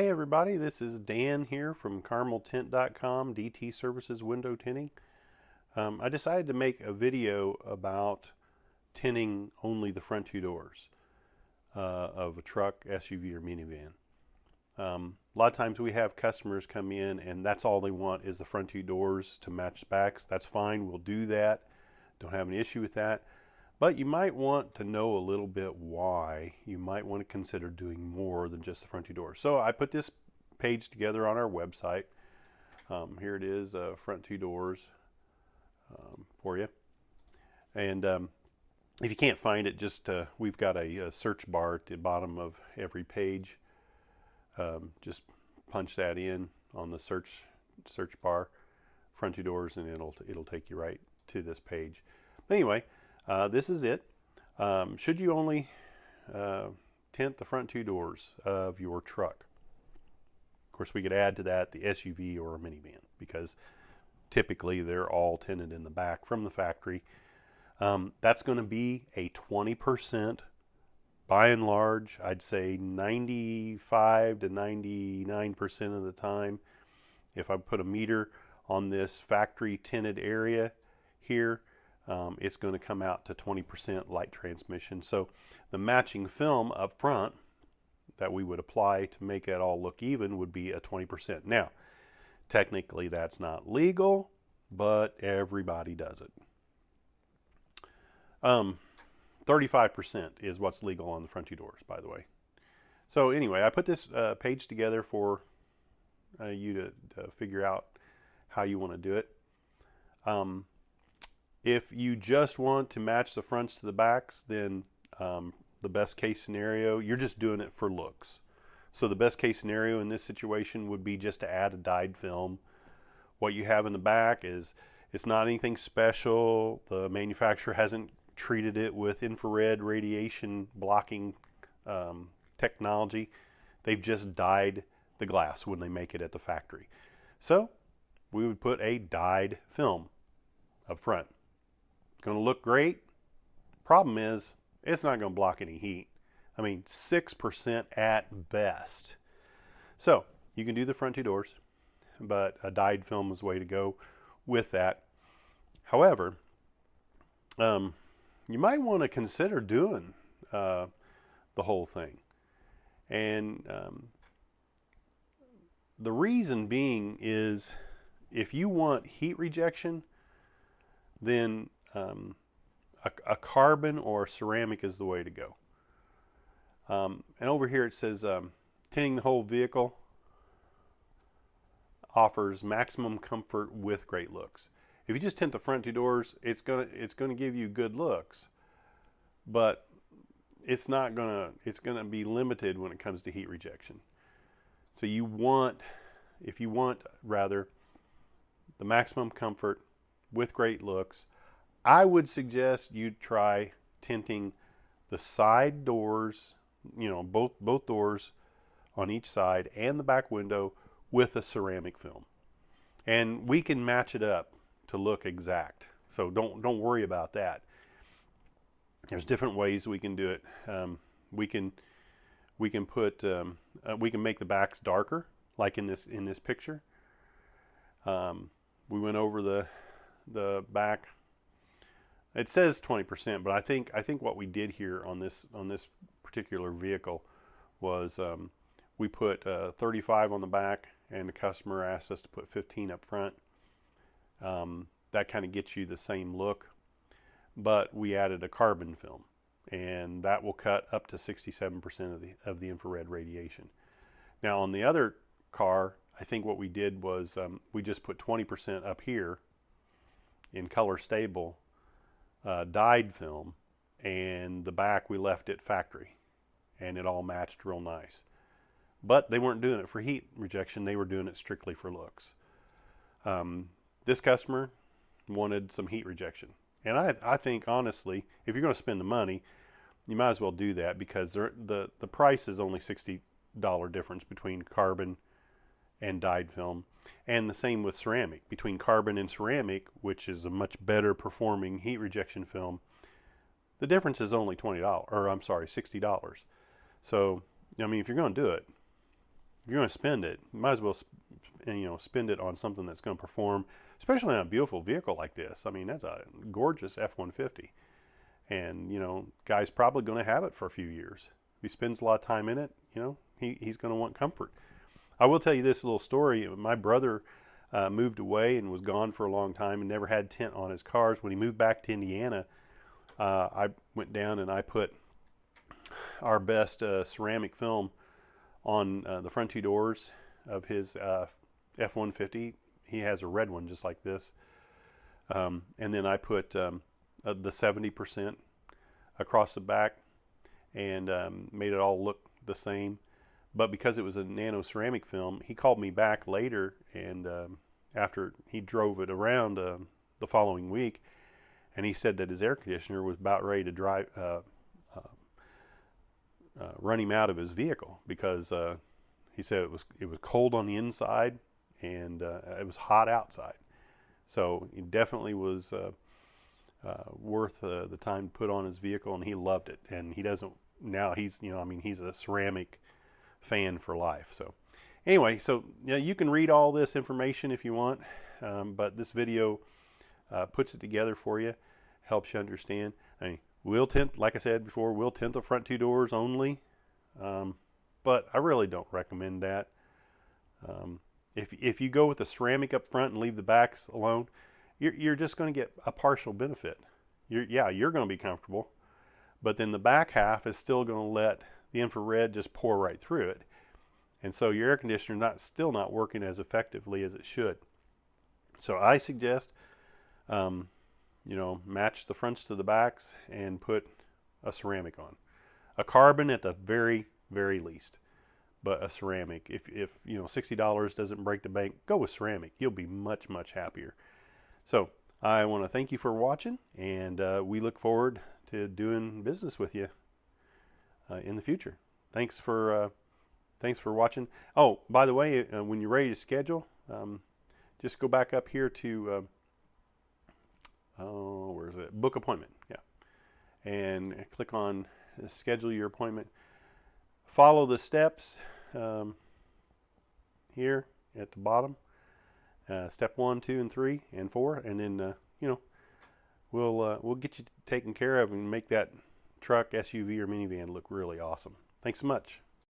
Hey everybody, this is Dan here from CarmelTint.com, DT Services Window Tinting. I decided to make a video about tinting only the front two doors of a truck, SUV, or minivan. A lot of times we have customers come in and that's all they want is the front two doors to match backs. That's fine, we'll do that. Don't have any issue with that. But you might want to know a little bit why you might want to consider doing more than just the front two doors. So I put this page together on our website. Here it is, front two doors for you. And if you can't find it, just we've got a search bar at the bottom of every page. Just punch that in on the search bar, front two doors, and it'll take you right to this page. But anyway. This is it. Should you only tint the front two doors of your truck? Of course, we could add to that the SUV or a minivan because typically they're all tinted in the back from the factory. That's going to be a 20%. By and large, I'd say 95 to 99% of the time. If I put a meter on this factory tinted area here, it's going to come out to 20% light transmission. So the matching film up front that we would apply to make it all look even would be a 20%. Now, technically that's not legal, but everybody does it. 35% is what's legal on the front two doors, by the way. So anyway, I put this page together for you to figure out how you want to do it. If you just want to match the fronts to the backs, then the best case scenario, you're just doing it for looks. So the best case scenario in this situation would be just to add a dyed film. What you have in the back is it's not anything special. The manufacturer hasn't treated it with infrared radiation blocking technology. They've just dyed the glass when they make it at the factory. So we would put a dyed film up front. Going to look great. Problem is, it's not going to block any heat. I mean, 6% at best. So you can do the front two doors, but a dyed film is the way to go with that. However, you might want to consider doing the whole thing. And the reason being is if you want heat rejection, then a carbon or ceramic is the way to go. And over here it says tinting the whole vehicle offers maximum comfort with great looks. If you just tint the front two doors, it's gonna give you good looks, but it's gonna be limited when it comes to heat rejection. So if you want rather the maximum comfort with great looks, I would suggest you try tinting the side doors, both doors on each side and the back window with a ceramic film. And we can match it up to look exact. So don't worry about that. There's different ways we can do it. We can make the backs darker, like in this picture. We went over the back. It says 20%, but I think what we did here on this particular vehicle was we put 35 on the back, and the customer asked us to put 15 up front. That kind of gets you the same look, but we added a carbon film, and that will cut up to 67% of the infrared radiation. Now on the other car, I think what we did was we just put 20% up here in color stable dyed film, and the back we left it factory, and it all matched real nice. But they weren't doing it for heat rejection, they were doing it strictly for looks. This customer wanted some heat rejection, and I think honestly, if you're going to spend the money, you might as well do that, because the price is only $60 difference between carbon and dyed film. And the same with ceramic. Between carbon and ceramic, which is a much better performing heat rejection film, the difference is only $60. So, I mean, if you're going to do it, If you're going to spend it, you might as well spend it on something that's going to perform, especially on a beautiful vehicle like this. I mean, that's a gorgeous F-150, and guy's probably going to have it for a few years. If he spends a lot of time in it, he's going to want comfort. I will tell you this little story. My brother moved away and was gone for a long time and never had tint on his cars. When he moved back to Indiana, I went down and I put our best ceramic film on the front two doors of his F-150. He has a red one just like this. And then I put the 70% across the back and made it all look the same. But because it was a nano ceramic film, he called me back later, and after he drove it around the following week, and he said that his air conditioner was about ready to run him out of his vehicle, because he said it was cold on the inside and it was hot outside. So it definitely was worth the time to put on his vehicle, and he loved it. And he doesn't now. He's he's a ceramic fan for life. So anyway, so you can read all this information if you want, but this video puts it together for you, helps you understand. I mean, we'll tint, like I said before, we'll tint the front two doors only, but I really don't recommend that. If you go with the ceramic up front and leave the backs alone, you're just going to get a partial benefit. You're going to be comfortable, but then the back half is still going to let the infrared just pour right through it, and so your air conditioner still not working as effectively as it should. So I suggest match the fronts to the backs and put a ceramic on, a carbon at the very, very least, but a ceramic. If $60 doesn't break the bank, go with ceramic. You'll be much, much happier. So I want to thank you for watching, and we look forward to doing business with you in the future. Thanks for watching. Oh, by the way, when you're ready to schedule, just go back up here to where is it? Book appointment. Yeah, and click on schedule your appointment. Follow the steps here at the bottom. Step 1, 2, and 3, and 4, and then we'll get you taken care of and make that truck, SUV, or minivan look really awesome. Thanks so much.